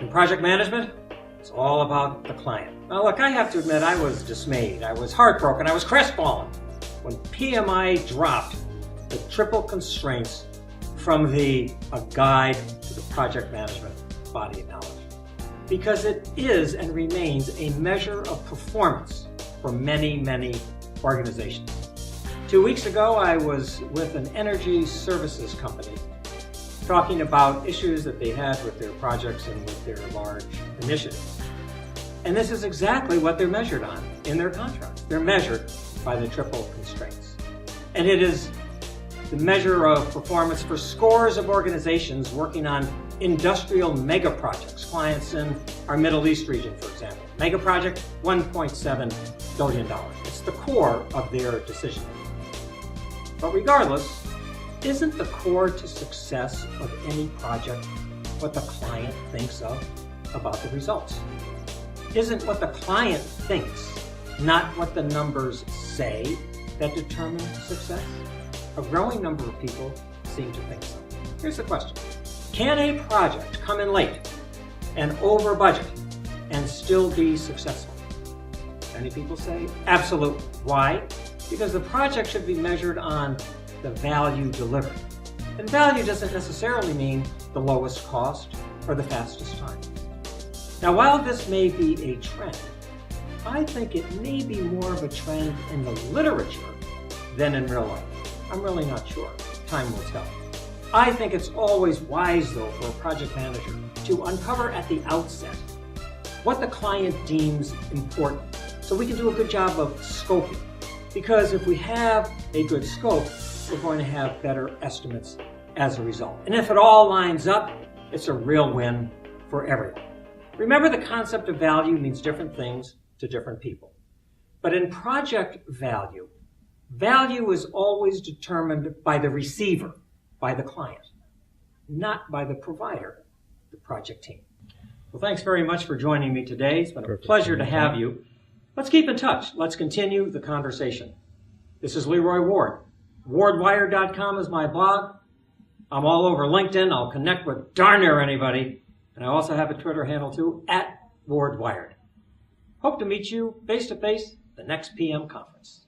In project management, it's all about the client. Now look, I have to admit I was dismayed, I was heartbroken, I was crestfallen when PMI dropped the triple constraints from a guide to the project management body of knowledge. Because it is and remains a measure of performance for many, many organizations. 2 weeks ago, I was with an energy services company talking about issues that they had with their projects and with their large initiatives. And this is exactly what they're measured on in their contracts. They're measured by the triple constraints. And it is the measure of performance for scores of organizations working on industrial mega projects, clients in our Middle East region, for example. Mega project, $1.7 billion. It's the core of their decision making. But regardless, isn't the core to success of any project what the client thinks of about the results? Isn't what the client thinks not what the numbers say that determine success? A growing number of people seem to think so. Here's the question. Can a project come in late and over budget and still be successful? Many people say absolutely. Why? Because the project should be measured on the value delivered. And value doesn't necessarily mean the lowest cost or the fastest time. Now, while this may be a trend, I think it may be more of a trend in the literature than in real life. I'm really not sure. Time will tell. I think it's always wise, though, for a project manager to uncover at the outset what the client deems important so we can do a good job of scoping. Because if we have a good scope, we're going to have better estimates as a result. And if it all lines up, it's a real win for everyone. Remember, the concept of value means different things to different people. But in project value, value is always determined by the receiver, by the client, not by the provider, the project team. Well, thanks very much for joining me today. It's been a pleasure to have you. Let's keep in touch. Let's continue the conversation. This is Leroy Ward. WardWire.com is my blog. I'm all over LinkedIn. I'll connect with darn near anybody. And I also have a Twitter handle too, @WardWired. Hope to meet you face-to-face at the next PM conference.